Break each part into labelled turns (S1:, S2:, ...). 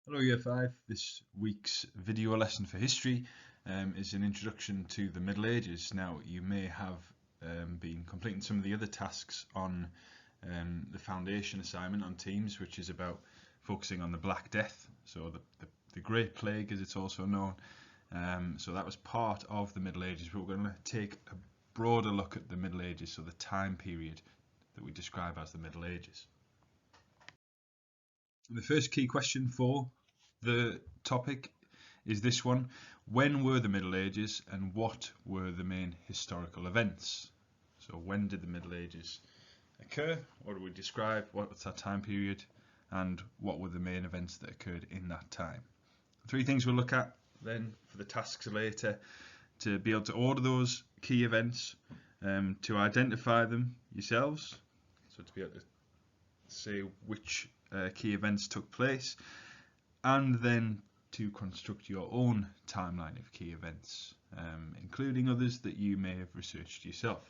S1: Hello Year 5. This week's video lesson for history is an introduction to the Middle Ages. Now you may have been completing some of the other tasks on the foundation assignment on Teams, which is about focusing on the Black Death, so the Great Plague as it's also known. So that was part of the Middle Ages, but we're going to take a broader look at the Middle Ages, so the time period that we describe as the Middle Ages. The first key question for the topic is this one: when were the Middle Ages and what were the main historical events? So when did the Middle Ages occur? What do we describe? What's that time period? And what were the main events that occurred in that time? Three things we'll look at then for the tasks later: to be able to order those key events, to identify them yourselves, so to be able to say which key events took place, and then to construct your own timeline of key events, including others that you may have researched yourself.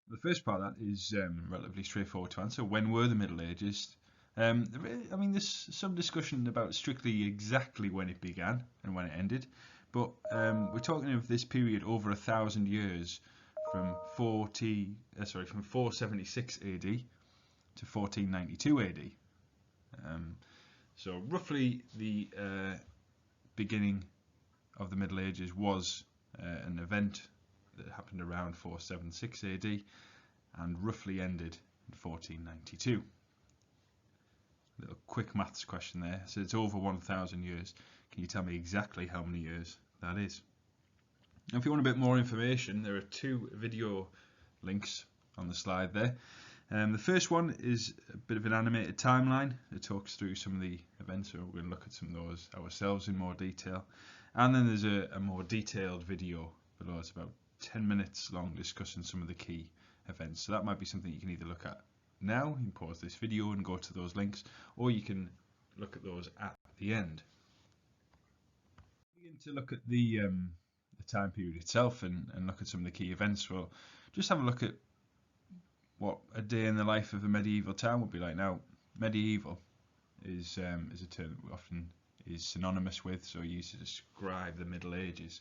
S1: The first part of that is relatively straightforward to answer. When were the Middle Ages? There's some discussion about strictly exactly when it began and when it ended, but we're talking of this period over 1,000 years, from 476 AD to 1492 AD. So roughly the beginning of the Middle Ages was an event that happened around 476 AD and roughly ended in 1492. Little quick maths question there. So it's over 1,000 years. Can you tell me exactly how many years that is? Now, if you want a bit more information, there are two video links on the slide there. The first one is a bit of an animated timeline. It talks through some of the events, so we're going to look at some of those ourselves in more detail. And then there's a more detailed video below. It's about 10 minutes long, discussing some of the key events. So that might be something you can either look at now, you can pause this video and go to those links, or you can look at those at the end. Begin to look at the time period itself and look at some of the key events. We'll just have a look at what a day in the life of a medieval town would be like. Now, medieval is a term that often is synonymous with, so used to describe the Middle Ages.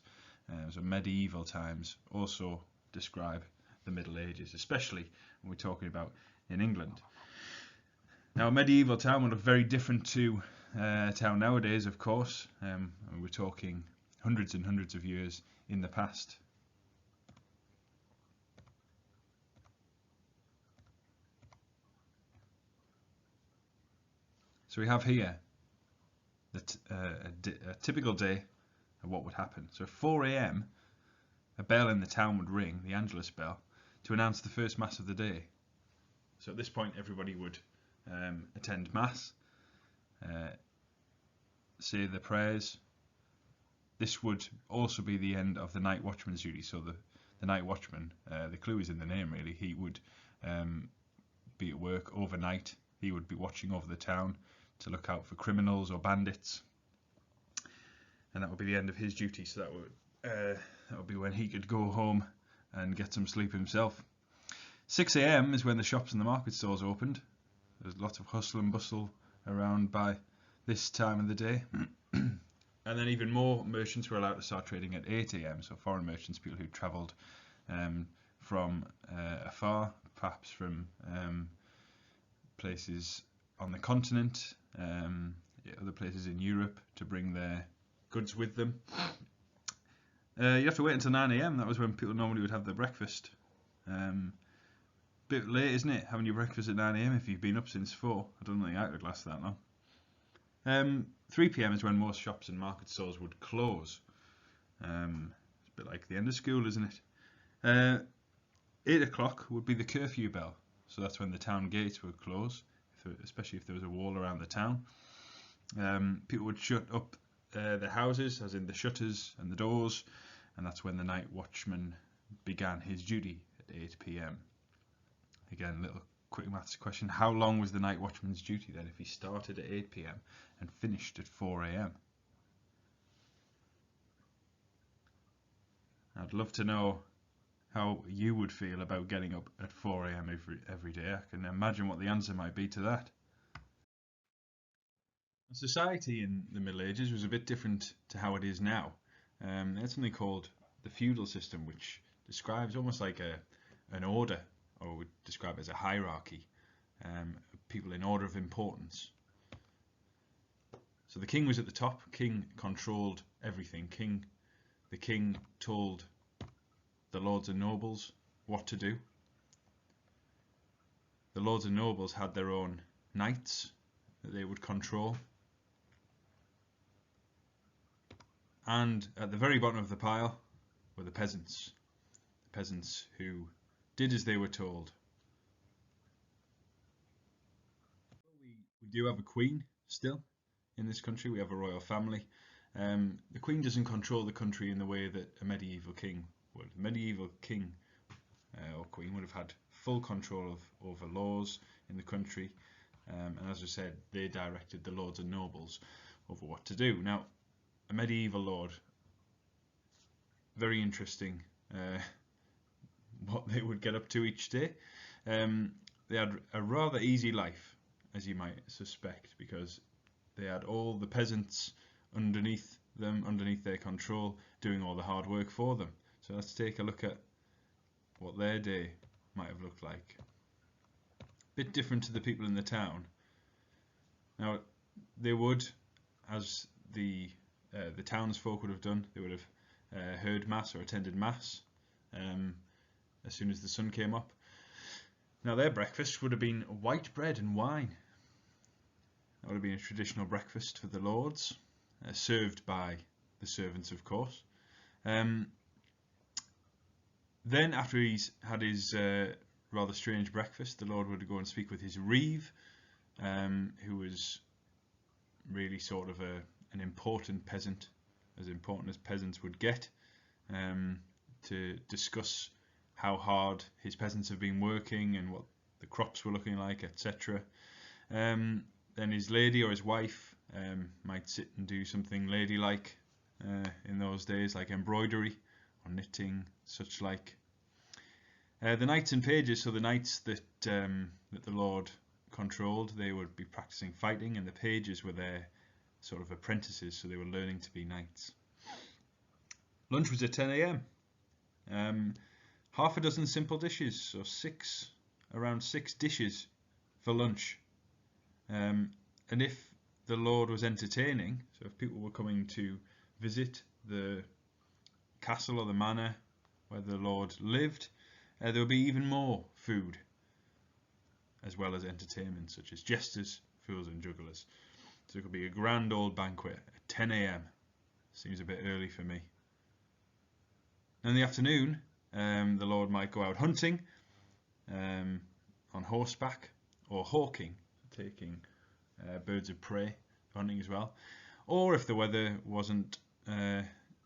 S1: So medieval times also describe the Middle Ages, especially when we're talking about in England. Now, a medieval town would look very different to a town nowadays, of course. We're talking hundreds and hundreds of years in the past. So we have here that a typical day of what would happen. So at 4 AM, a bell in the town would ring, the Angelus bell, to announce the first Mass of the day. So at this point, everybody would attend Mass, say the prayers. This would also be the end of the night watchman's duty. So the night watchman, the clue is in the name really, he would be at work overnight. He would be watching over the town to look out for criminals or bandits, and that would be the end of his duty. So that would be when he could go home and get some sleep himself. 6 AM is when the shops and the market stores opened. There's lots of hustle and bustle around by this time of the day. And then even more merchants were allowed to start trading at 8 AM. So foreign merchants, people who travelled from afar, perhaps from places on the continent, other places in Europe, to bring their goods with them. You have to wait until 9 AM. That was when people normally would have their breakfast. Bit late, isn't it, having your breakfast at 9 AM if you've been up since 4? I don't think I could last that long. 3 PM is when most shops and market stores would close. It's a bit like the end of school, isn't it? 8 o'clock would be the curfew bell. So that's when the town gates would close, especially if there was a wall around the town. People would shut up their houses, as in the shutters and the doors, and that's when the night watchman began his duty at 8 PM. Again, a little quick maths question. How long was the night watchman's duty then if he started at 8 PM and finished at 4 AM? I'd love to know how you would feel about getting up at 4 AM every day. I can imagine what the answer might be to that. Society in the Middle Ages was a bit different to how it is now. They had something called the feudal system, which describes almost like an order, or would describe it as a hierarchy, people in order of importance. So the king was at the top. King controlled everything. The king told the lords and nobles what to do. The lords and nobles had their own knights that they would control. And at the very bottom of the pile were the peasants who did as they were told. We do have a queen still in this country. We have a royal family. The queen doesn't control the country in the way that a medieval king would. A medieval king or queen would have had full control over laws in the country, and as I said, they directed the lords and nobles over what to do. Now, a medieval lord, very interesting what they would get up to each day. They had a rather easy life, as you might suspect, because they had all the peasants underneath them, underneath their control, doing all the hard work for them. So let's take a look at what their day might have looked like. A bit different to the people in the town. Now, they would, as the townsfolk would have done, they would have heard mass or attended mass as soon as the sun came up. Now, their breakfast would have been white bread and wine. That would have been a traditional breakfast for the lords, served by the servants, of course. Then, after he's had his rather strange breakfast, the lord would go and speak with his reeve, who was really sort of an important peasant, as important as peasants would get, to discuss how hard his peasants have been working and what the crops were looking like, etc. Then his lady or his wife might sit and do something ladylike in those days, like embroidery or knitting, such like. The knights and pages, so the knights that the lord controlled, they would be practicing fighting, and the pages were their sort of apprentices, so they were learning to be knights. Lunch was at 10 a.m. Half a dozen simple dishes, so around six dishes for lunch. And if the lord was entertaining, so if people were coming to visit the castle or the manor where the lord lived, there would be even more food, as well as entertainment such as jesters, fools and jugglers. So it could be a grand old banquet at 10 a.m. Seems a bit early for me. In the afternoon, the lord might go out hunting on horseback, or hawking, taking birds of prey, hunting as well. Or if the weather wasn't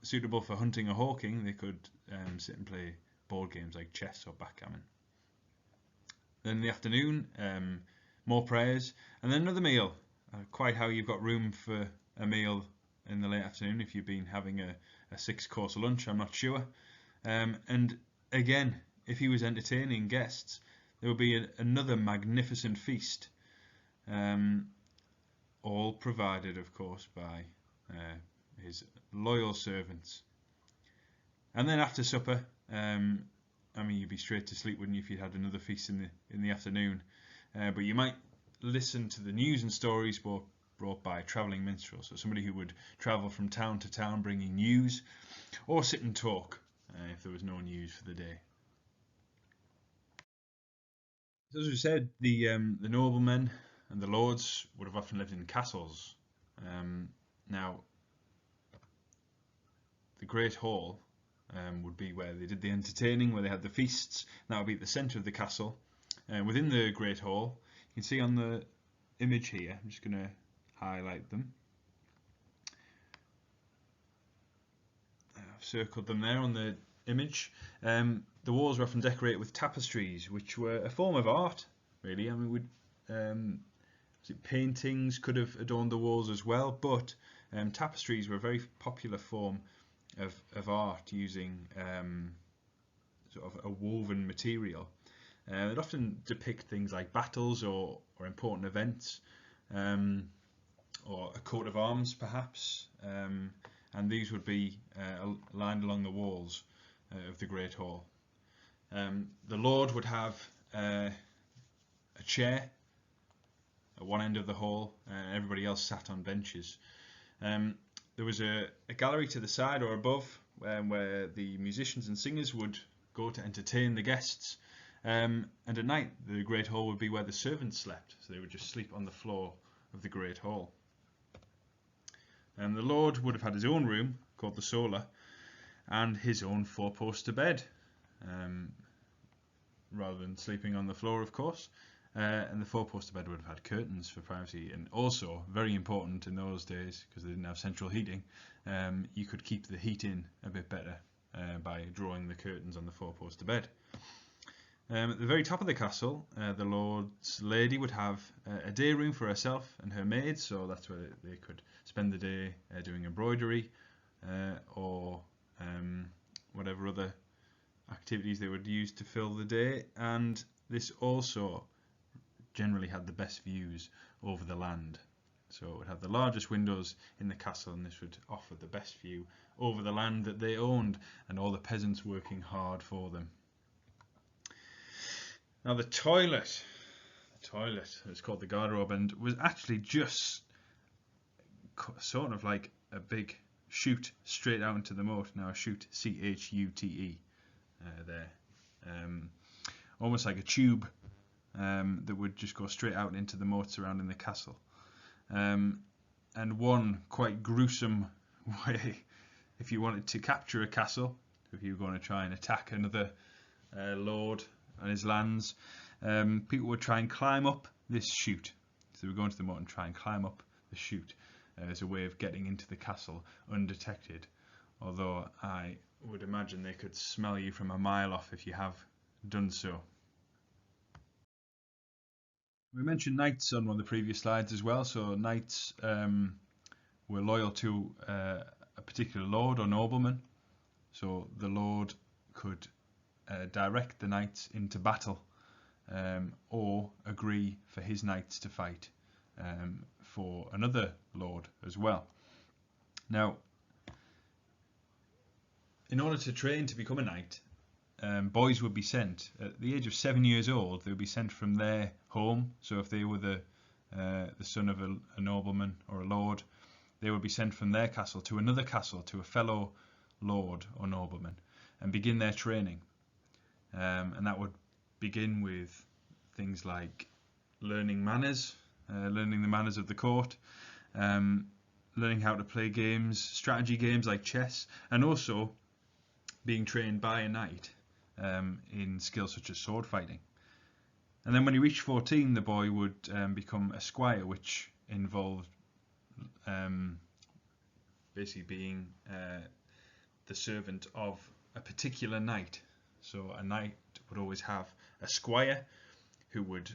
S1: suitable for hunting or hawking, they could sit and play board games like chess or backgammon. Then in the afternoon, more prayers, and then another meal. Quite how you've got room for a meal in the late afternoon if you've been having a 6-course lunch, I'm not sure. And again, if he was entertaining guests, there would be another magnificent feast, all provided, of course, by his loyal servants. And then after supper, you'd be straight to sleep, wouldn't you, if you'd had another feast in the afternoon? But you might listen to the news and stories brought by travelling minstrels, so somebody who would travel from town to town bringing news, or sit and talk if there was no news for the day. So as we said, the noblemen and the lords would have often lived in castles. Now, the Great Hall would be where they did the entertaining, where they had the feasts. That would be at the centre of the castle. Within the Great Hall, you can see on the image here, I'm just going to highlight them. I've circled them there on the image. The walls were often decorated with tapestries, which were a form of art, really. Paintings could have adorned the walls as well, but tapestries were a very popular form of art, using sort of a woven material. They'd often depict things like battles or important events, or a coat of arms perhaps, and these would be lined along the walls of the Great Hall. The Lord would have a chair at one end of the hall, everybody else sat on benches. There was a gallery to the side or above where the musicians and singers would go to entertain the guests, and at night the Great Hall would be where the servants slept, so they would just sleep on the floor of the Great Hall. And the Lord would have had his own room called the Solar and his own four-poster bed, rather than sleeping on the floor, of course. And the four-poster bed would have had curtains for privacy, and also, very important in those days, because they didn't have central heating, you could keep the heat in a bit better by drawing the curtains on the four-poster bed. At the very top of the castle, the Lord's Lady would have a day room for herself and her maids, so that's where they could spend the day doing embroidery or whatever other activities they would use to fill the day. And this also generally had the best views over the land, so it would have the largest windows in the castle, and this would offer the best view over the land that they owned and all the peasants working hard for them. Now the toilet was called the garderobe, and was actually just sort of like a big chute straight out into the moat. Now a chute, C-H-U-T-E, there, almost like a tube that would just go straight out into the moat surrounding the castle. And one quite gruesome way, if you wanted to capture a castle, if you were going to try and attack another lord and his lands, people would try and climb up this chute. So they would go into the moat and try and climb up the chute as a way of getting into the castle undetected, although I would imagine they could smell you from a mile off if you have done so. We mentioned knights on one of the previous slides as well. So knights were loyal to a particular lord or nobleman. So the lord could direct the knights into battle, or agree for his knights to fight for another lord as well. Now, in order to train to become a knight, boys would be sent at the age of 7 years old. They would be sent from their home. So if they were the son of a nobleman or a lord, they would be sent from their castle to another castle, to a fellow lord or nobleman, and begin their training. And that would begin with things like learning manners, learning the manners of the court, learning how to play games, strategy games like chess, and also being trained by a knight in skills such as sword fighting. And then when he reached 14, the boy would become a squire, which involved basically being the servant of a particular knight. So a knight would always have a squire who would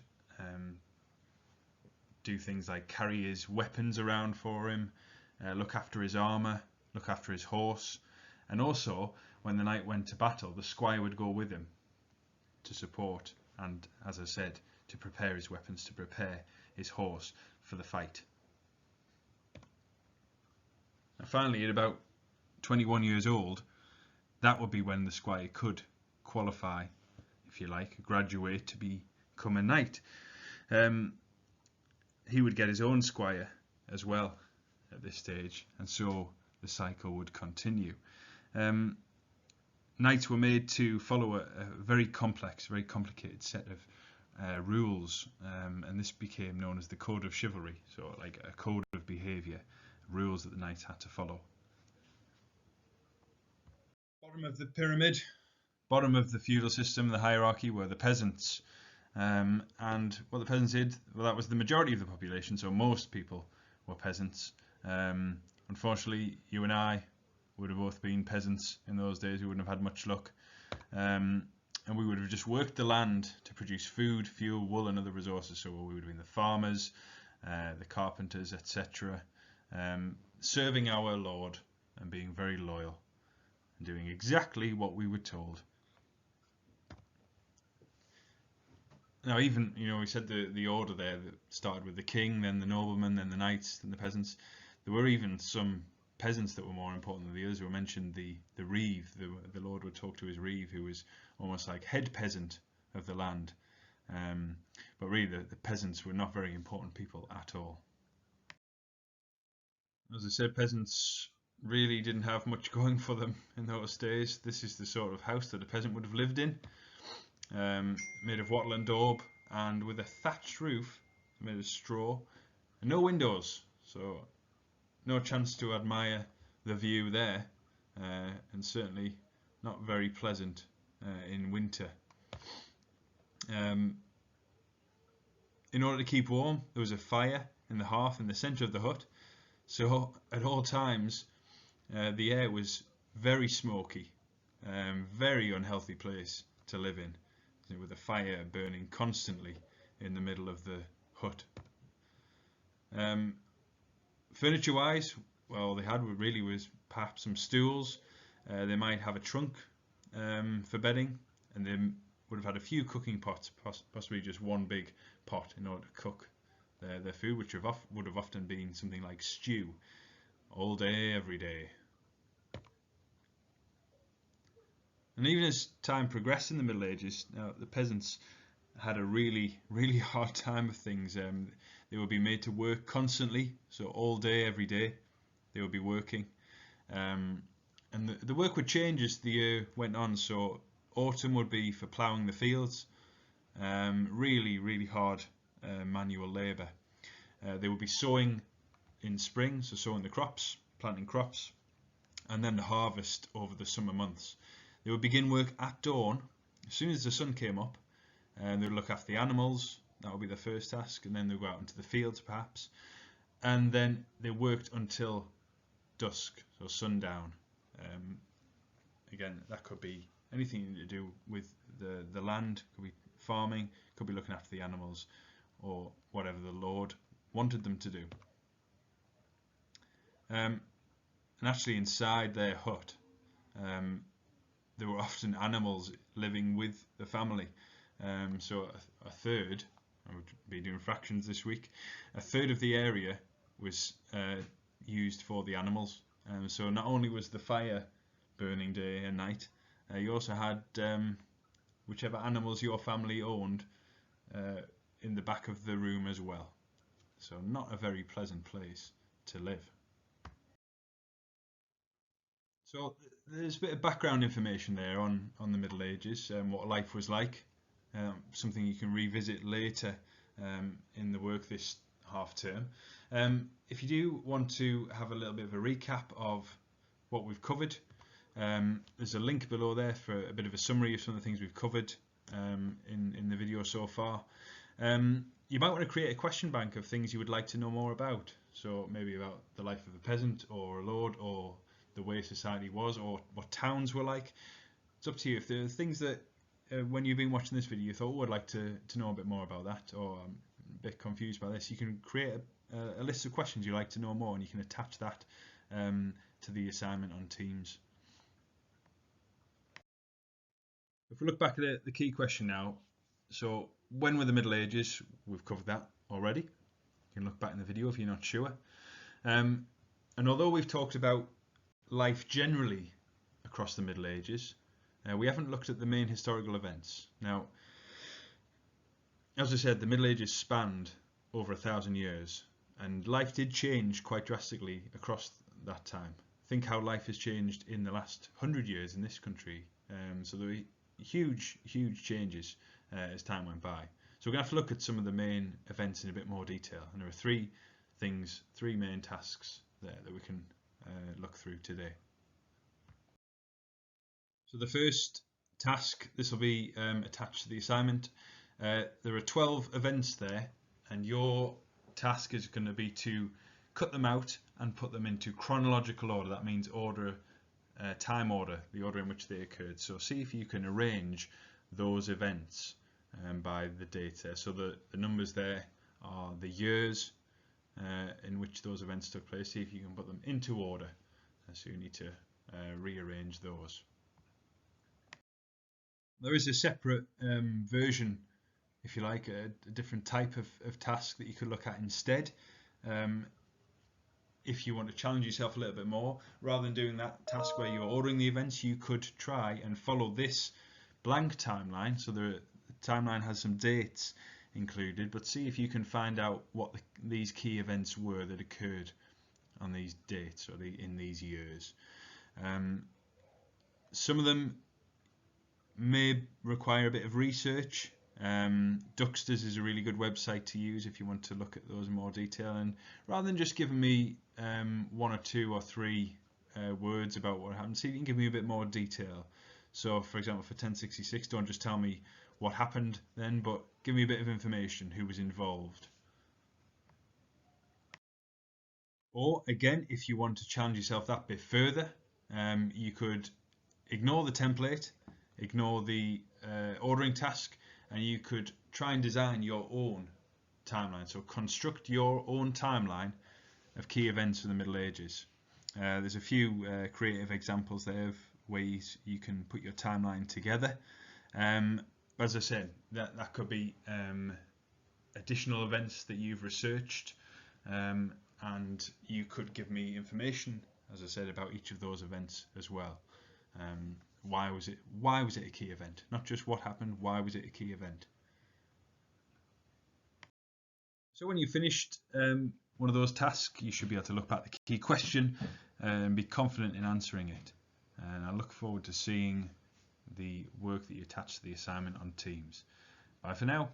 S1: do things like carry his weapons around for him, look after his armour, look after his horse, and also when the knight went to battle, the squire would go with him to support and, as I said, to prepare his weapons, to prepare his horse for the fight. And finally, at about 21 years old, that would be when the squire could qualify, if you like, graduate to become a knight. He would get his own squire as well at this stage, and so the cycle would continue. Knights were made to follow a very complex, very complicated set of rules, and this became known as the Code of Chivalry, so like a code of behaviour, rules that the knights had to follow. Bottom of the pyramid, bottom of the feudal system, the hierarchy, were the peasants. And what the peasants did, well, that was the majority of the population, so most people were peasants. Unfortunately, you and I would have both been peasants in those days. We wouldn't have had much luck. And we would have just worked the land to produce food, fuel, wool and other resources. So we would have been the farmers, the carpenters, etc. Serving our Lord and being very loyal and doing exactly what we were told. Now, even, we said the order there that started with the king, then the noblemen, then the knights, then the peasants. There were even some peasants that were more important than the others. We mentioned the reeve. The Lord would talk to his reeve, who was almost like head peasant of the land. But really, the peasants were not very important people at all. As I said, peasants really didn't have much going for them in those days. This is the sort of house that a peasant would have lived in, made of wattle and daub, and with a thatched roof made of straw, and no windows, so no chance to admire the view there, and certainly not very pleasant in winter. In order to keep warm, there was a fire in the hearth in the centre of the hut, so at all times the air was very smoky, very unhealthy place to live in, with a fire burning constantly in the middle of the hut. Furniture wise, well, they had really was perhaps some stools. They might have a trunk for bedding, and they would have had a few cooking pots, possibly just one big pot in order to cook their food, which would have often been something like stew, all day, every day. And even as time progressed in the Middle Ages, the peasants had a really, really hard time of things. They would be made to work constantly, so all day, every day, they would be working. And the work would change as the year went on. So autumn would be for ploughing the fields, really, really hard manual labour. They would be sowing in spring, so sowing the crops, planting crops, and then the harvest over the summer months. They would begin work at dawn, as soon as the sun came up, and they would look after the animals. That would be their first task, and then they would go out into the fields perhaps, and then they worked until dusk, so sundown. Again, that could be anything to do with the land, could be farming, could be looking after the animals, or whatever the Lord wanted them to do. And actually inside their hut, there were often animals living with the family. So a third, I would be doing fractions this week, a third of the area was used for the animals. So not only was the fire burning day and night, you also had whichever animals your family owned in the back of the room as well. So not a very pleasant place to live. So there's a bit of background information there on the Middle Ages and what life was like. Something you can revisit later in the work this half term. If you do want to have a little bit of a recap of what we've covered, there's a link below there for a bit of a summary of some of the things we've covered in the video so far. You might want to create a question bank of things you would like to know more about. So maybe about the life of a peasant or a lord, or the way society was, or what towns were like. It's up to you. If there are things that when you've been watching this video you thought, oh, I'd like to know a bit more about that, or I'm a bit confused by this, you can create a list of questions you'd like to know more, and you can attach that to the assignment on Teams. If we look back at the key question now, so when were the Middle Ages? We've covered that already. You can look back in the video if you're not sure. And although we've talked about life generally across the Middle Ages, we haven't looked at the main historical events. Now, as I said, the Middle Ages spanned over 1,000 years, and life did change quite drastically across that time. Think how life has changed in the last 100 years in this country. So there were huge changes as time went by. So we're going to have to look at some of the main events in a bit more detail, and there are three main tasks there that we can look through today. So the first task, this will be attached to the assignment. There are 12 events there, and your task is going to be to cut them out and put them into chronological order. That means order, time order, the order in which they occurred. So see if you can arrange those events by the date there. So the numbers there are the years in which those events took place. See if you can put them into order. So you need to rearrange those. There is a separate version if you like, a different type of task that you could look at instead. If you want to challenge yourself a little bit more, rather than doing that task where you're ordering the events, you could try and follow this blank timeline. So the timeline has some dates included, but see if you can find out what these key events were that occurred on these dates or in these years. Some of them may require a bit of research. Duxters is a really good website to use if you want to look at those in more detail, and rather than just giving me one or two or three words about what happened, see if you can give me a bit more detail. So for example, for 1066, don't just tell me what happened then, but give me a bit of information, who was involved. Or again, if you want to challenge yourself that bit further, you could ignore the template, ignore the ordering task, and you could try and design your own timeline. So construct your own timeline of key events for the Middle Ages. There's a few creative examples there of ways you can put your timeline together. As I said, that could be additional events that you've researched, and you could give me information, as I said, about each of those events as well. Why was it a key event? Not just what happened, why was it a key event? So when you've finished one of those tasks, you should be able to look back at the key question and be confident in answering it. And I look forward to seeing the work that you attach to the assignment on Teams. Bye for now.